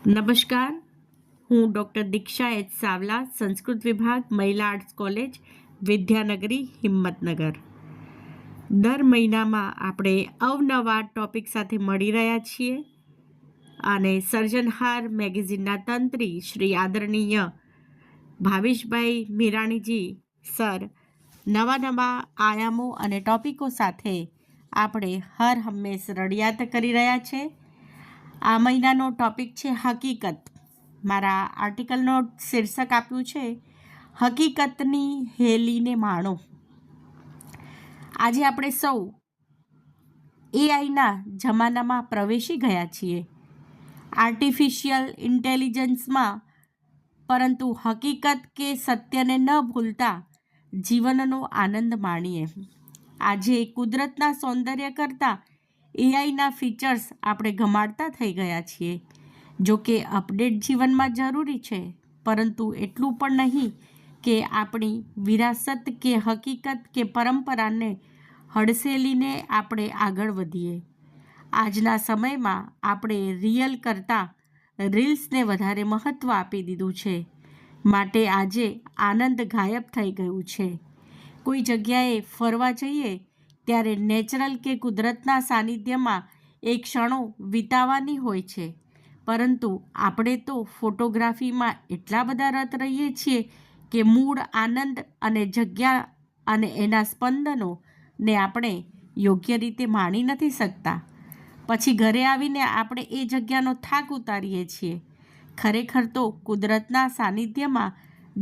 નમસ્કાર. હું ડૉક્ટર દીક્ષા એચ સાવલા, સંસ્કૃત વિભાગ, મહિલા આર્ટ્સ કોલેજ, વિદ્યાનગરી, હિંમતનગર. દર મહિનામાં આપણે અવનવા ટોપિક સાથે મળી રહ્યા છીએ અને સર્જનહાર મેગેઝિનના તંત્રી શ્રી આદરણીય ભાવેશભાઈ મીરાણીજી સર નવા આયામો અને ટોપિકો સાથે આપણે હર હંમેશ રડિયાત કરી રહ્યા છે. આ મહિનાનો ટોપિક છે હકીકત. મારા આર્ટિકલનો શીર્ષક આપ્યું છે હકીકતની હેલીને માણો. આજે આપણે સૌ એઆઈના જમાનામાં પ્રવેશી ગયા છીએ, આર્ટિફિશિયલ ઇન્ટેલિજન્સમાં, પરંતુ હકીકત કે સત્યને ન ભૂલતા જીવનનો આનંદ માણીએ. આજે કુદરતના સૌંદર્ય કરતાં એઆઈના ફીચર્સ આપણે ગમાડતા થઈ ગયા છીએ. જો કે અપડેટ જીવનમાં જરૂરી છે, પરંતુ એટલું પણ નહીં કે આપણી વિરાસત કે હકીકત કે પરંપરાને હડસેલીને આપણે આગળ વધીએ. આજના સમયમાં આપણે રિયલ કરતાં રીલ્સને વધારે મહત્ત્વ આપી દીધું છે, માટે આજે આનંદ ગાયબ થઈ ગયું છે. કોઈ જગ્યાએ ફરવા જઈએ ત્યારે નેચરલ કે કુદરતના સાનિધ્યમાં એ ક્ષણો વિતાવવાની હોય છે, પરંતુ આપણે તો ફોટોગ્રાફીમાં એટલા બધા રત રહીએ છીએ કે મૂળ આનંદ અને જગ્યા અને એના સ્પંદનોને આપણે યોગ્ય રીતે માણી નથી શકતા. પછી ઘરે આવીને આપણે એ જગ્યાનો થાક ઉતારીએ છીએ. ખરેખર તો કુદરતના સાનિધ્યમાં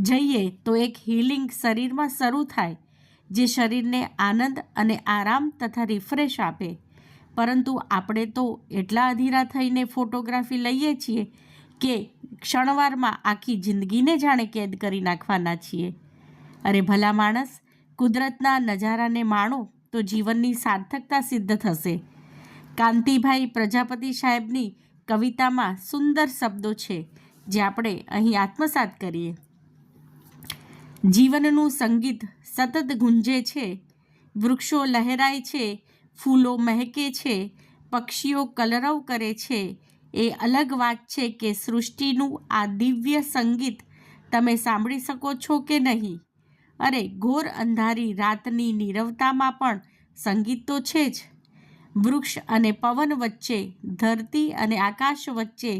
જઈએ તો એક હિલિંગ શરીરમાં શરૂ થાય, જે શરીરને આનંદ અને આરામ તથા રિફ્રેશ આપે. પરંતુ આપણે તો એટલા અધીરા થઈને ફોટોગ્રાફી લઈએ છીએ કે ક્ષણવારમાં આખી જિંદગીને જાણે કેદ કરી નાખવાના છીએ. અરે ભલા માણસ, કુદરતના નજારાને માણો તો જીવનની સાર્થકતા સિદ્ધ થશે. કાંતિભાઈ પ્રજાપતિ સાહેબની કવિતામાં સુંદર શબ્દો છે, જે આપણે અહીં આત્મસાત કરીએ. જીવનનું સંગીત સતત ગુંજે છે, વૃક્ષો લહેરાય છે, ફૂલો મહેકે છે, પક્ષીઓ કલરવ કરે છે. એ અલગ વાત છે કે સૃષ્ટિનું આ દિવ્ય સંગીત તમે સાંભળી શકો છો કે નહીં. અરે ઘોર અંધારી રાતની નીરવતામાં પણ સંગીત તો છે જ. વૃક્ષ અને પવન વચ્ચે, ધરતી અને આકાશ વચ્ચે,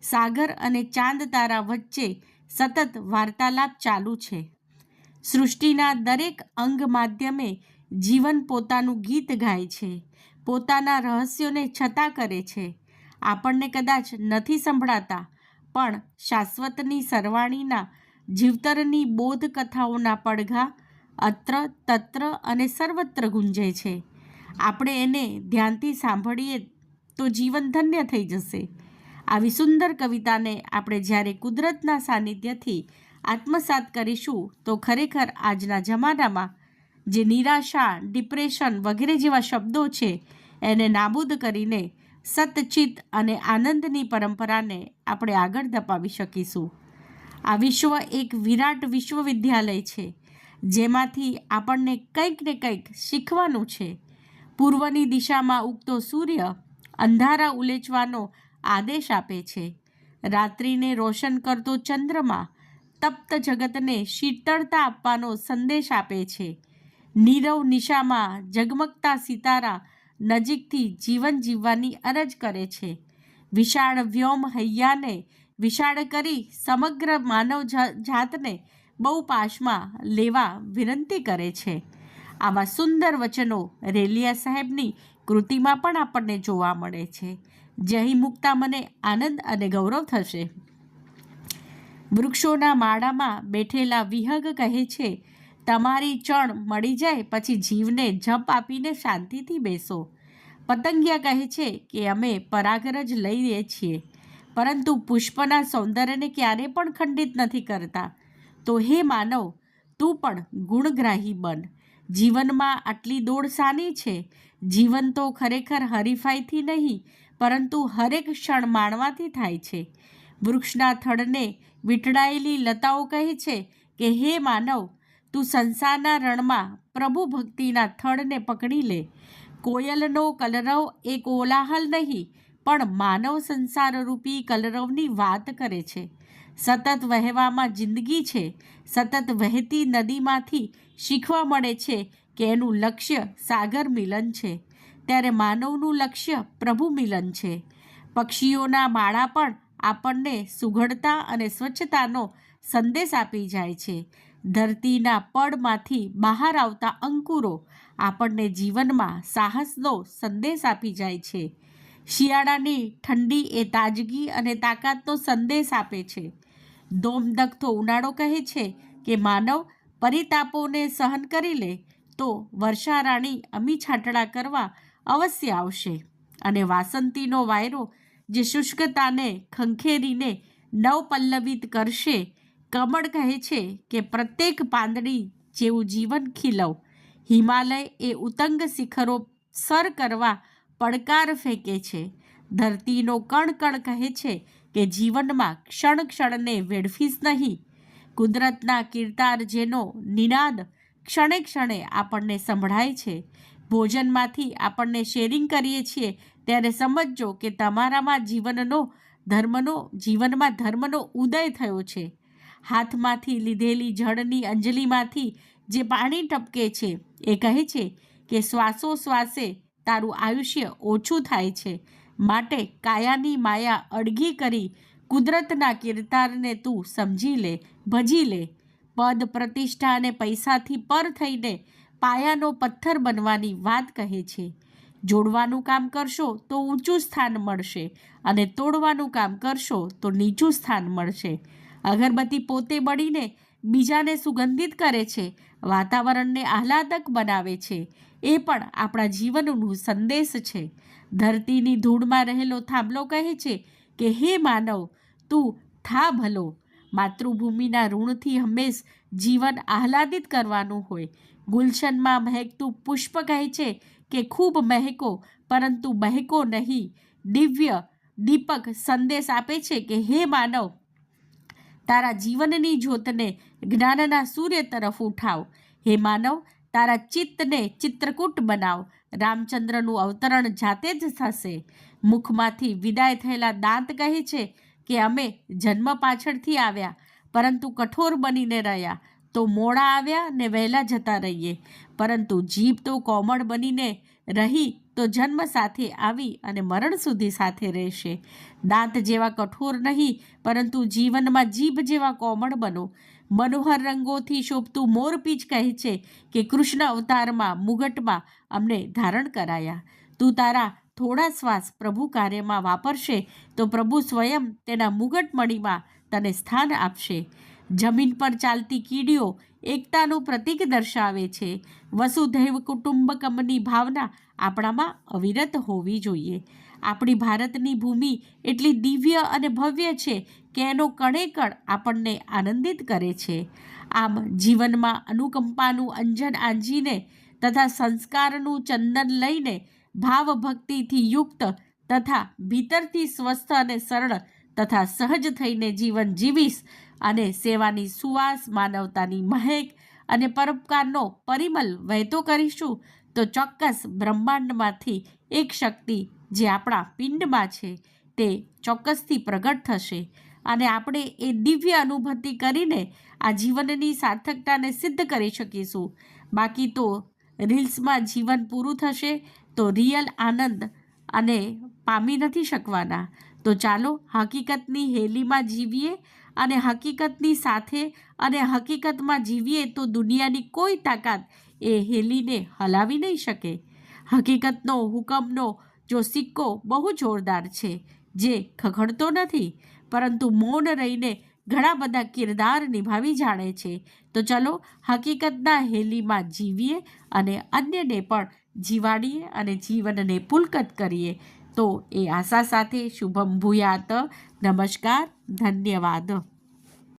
સાગર અને ચાંદ તારા વચ્ચે સતત વાર્તાલાપ ચાલુ છે. સૃષ્ટિના દરેક અંગ માધ્યમે જીવન પોતાનું ગીત ગાય છે, પોતાના રહસ્યોને છતા કરે છે. આપણને કદાચ નથી સંભળાતા, પણ શાશ્વતની સરવાણીના જીવતરની બોધ કથાઓના પડઘા અત્ર તત્ર અને સર્વત્ર ગુંજે છે. આપણે એને ધ્યાનથી સાંભળીએ તો જીવન ધન્ય થઈ જશે. આવી સુંદર કવિતાને આપણે જ્યારે કુદરતના સાનિધ્યથી આત્મસાત કરીશું તો ખરેખર આજના જમાનામાં જે નિરાશા, ડિપ્રેશન વગેરે જેવા શબ્દો છે એને નાબૂદ કરીને સતચિત અને આનંદની પરંપરાને આપણે આગળ ધપાવી શકીશું. આ વિશ્વ એક વિરાટ વિશ્વવિદ્યાલય છે, જેમાંથી આપણને કંઈક ને કંઈક શીખવાનું છે. પૂર્વની દિશામાં ઉગતો સૂર્ય અંધારા ઉલેચવાનો આદેશ આપે છે. રાત્રિને રોશન કરતો ચંદ્રમા તપ્ત જગતને શીતળતા આપવાનો સંદેશ આપે છે. નીરવ નિશામાં ઝગમગતા સિતારા નજીકથી જીવન જીવવાની અરજ કરે છે. વિશાળ વ્યોમ હૈયાને વિશાળ કરી સમગ્ર માનવ જાતને બહુ પાશમાં લેવા વિનંતી કરે છે. આવા સુંદર વચનો રેલિયા સાહેબની કૃતિમાં પણ આપણને જોવા મળે છે, જે અહીં મૂકતા મને આનંદ અને ગૌરવ થશે. વૃક્ષોના માળામાં બેઠેલા વિહગ કહે છે, તમારી ચણ મળી જાય પછી જીવને જપ આપીને શાંતિથી બેસો. પતંગિયા કહે છે કે અમે પરાગરજ લઈએ છીએ, પરંતુ પુષ્પના સૌંદર્યને ક્યારે પણ ખંડિત નથી કરતા. તો હે માનવ, તું પણ ગુણગ્રાહી બન. જીવનમાં આટલી દોડ શાની છે? જીવન તો ખરેખર હરીફાઈથી નહીં, પરંતુ હરેક ક્ષણ માણવાથી થાય છે. વૃક્ષના થડને વીંટળાયેલી લતાઓ કહે છે કે હે માનવ, તું સંસારના રણમાં પ્રભુ ભક્તિના થડને પકડી લે. કોયલનો કલરવ એ કોલાહલ નહીં, પણ માનવ સંસારરૂપી કલરવની વાત કરે છે. સતત વહેવામાં જિંદગી છે. સતત વહેતી નદીમાંથી શીખવા મળે છે કે એનું લક્ષ્ય સાગર મિલન છે, ત્યારે માનવનું લક્ષ્ય પ્રભુ મિલન છે. પક્ષીઓના માળા પણ આપણને સુઘડતા અને સ્વચ્છતાનો સંદેશ આપી જાય છે. ધરતીના પડમાંથી બહાર આવતા અંકુરો આપણને જીવનમાં સાહસનો સંદેશ આપી જાય છે. શિયાળાની ઠંડી એ તાજગી અને તાકાતનો સંદેશ આપે છે. ધોમધખતો ઉનાળો કહે છે કે માનવ પરિતાપોને સહન કરી લે તો વર્ષા રાણી અમી છાંટડા કરવા અવશ્ય આવશે. અને વાસંતીનો વાયરો જે શુષ્કતાને ખંખેરીને નવપલ્લવિત કરશે. કમળ કહે છે કે પ્રત્યેક પાંદડી જેવું જીવન ખીલવ. હિમાલય એ ઉત્તંગ શિખરો સર કરવા પડકાર ફેંકે છે. ધરતીનો કણ કણ કહે છે કે જીવનમાં ક્ષણ ક્ષણને વેડફીશ નહીં. કુદરતના કિરતાર જેનો નિનાદ ક્ષણે ક્ષણે આપણને સંભળાય છે. ભોજનમાંથી આપણને શેરિંગ કરીએ છીએ ત્યારે સમજજો કે તમારામાં જીવનમાં ધર્મનો ઉદય થયો છે. હાથમાંથી લીધેલી જળની અંજલિમાંથી જે પાણી ટપકે છે એ કહે છે કે શ્વાસોશ્વાસે તારું આયુષ્ય ઓછું થાય છે. માટે કાયાની માયા અડગી કરી કુદરતના કિરતારને તું સમજી લે, ભજી લે. પદ પ્રતિષ્ઠા અને પૈસાથી પર થઈને પાયાનો પથ્થર બનવાની વાત કહે છે. જોડવાનું કામ કરશો તો ઊંચું સ્થાન મળશે અને તોડવાનું કામ કરશો તો નીચું સ્થાન મળશે. અગરબત્તી પોતે બળીને બીજાને સુગંધિત કરે છે, વાતાવરણને આહલાદક બનાવે છે. એ પણ આપણા જીવનનું સંદેશ છે. ધરતીની ધૂળમાં રહેલો થાંભલો કહે છે કે હે માનવ, તું થા ભલો. માતૃભૂમિના ઋણથી હંમેશ જીવન આહલાદિત કરવાનું હોય. ગુલશનમાં મહેકતું પુષ્પ કહે છે કે ખૂબ મહેકો પરંતુ બહેકો નહીં. દિવ્ય દીપક સંદેશ આપે છે કે હે માનવ, તારા જીવનની જ્યોતને જ્ઞાનના સૂર્ય તરફ ઉઠાવ. હે માનવ, તારા ચિત્તને ચિત્રકૂટ બનાવ. રામચંદ્રનું અવતરણ જાતે જ થશે. મુખમાંથી વિદાય થયેલા દાંત કહે છે કે અમે જન્મ પાછળથી આવ્યા પરંતુ કઠોર બનીને રહ્યા તો મોડા આવ્યા ને વહેલા જતા રહીએ, પરંતુ જીભ તો કોમળ બનીને રહી તો જન્મ સાથે આવી અને મરણ સુધી સાથે રહેશે. દાંત જેવા કઠોર નહીં પરંતુ જીવનમાં જીભ જેવા કોમળ બનો. મનોહર રંગોથી શોભતું મોરપીંછ કહે છે કે કૃષ્ણ અવતારમાં મુગટમાં અમને ધારણ કરાયા. તું તારા થોડા શ્વાસ પ્રભુ કાર્યમાં વાપરશે તો પ્રભુ સ્વયં તેના મુગટમણીમાં તને સ્થાન આપશે. જમીન પર ચાલતી કીડીઓ એકતાનું પ્રતીક દર્શાવે છે. વસુધૈવ કુટુંબકમની ભાવના આપણામાં અવિરત હોવી જોઈએ. આપણી ભારતની ભૂમિ એટલી દિવ્ય અને ભવ્ય છે કે એનો કણે કણ આપણને આનંદિત કરે છે. આમ જીવનમાં અનુકંપાનું અંજન આંજીને તથા સંસ્કારનું ચંદન લઈને ભાવભક્તિથી યુક્ત તથા ભીતરથી સ્વસ્થ અને સરળ તથા સહજ થઈને જીવન જીવીશ અને સેવાની સુવાસ, માનવતાની મહેક અને પરોપકારનો પરિમલ વહેતો કરીશું તો ચોક્કસ બ્રહ્માંડમાંથી એક શક્તિ જે આપણા પિંડમાં છે તે ચોક્કસથી પ્રગટ થશે અને આપણે એ દિવ્ય અનુભૂતિ કરીને આ જીવનની સાર્થકતાને સિદ્ધ કરી શકીશું. બાકી તો રીલ્સમાં જીવન પૂરું થશે તો રિયલ આનંદ અને પામી નથી શકવાના. તો ચાલો હકીકતની હેલીમાં જીવીએ અને હકીકતની સાથે અને હકીકતમાં જીવીએ તો દુનિયાની કોઈ તાકાત એ હેલીને હલાવી નહીં શકે. હકીકતનો હુકમનો જો સિક્કો બહુ જોરદાર છે, જે ખખડતો નથી પરંતુ મૌન રહીને ઘણા બધા કિરદાર નિભાવી જાણે છે. તો ચલો હકીકતના હેલીમાં જીવીએ અને અન્યને પણ જીવાડીએ અને જીવનને પુલકત કરીએ. તો એ આશા સાથે શુભમ ભૂયાત. નમસ્કાર, ધન્યવાદ.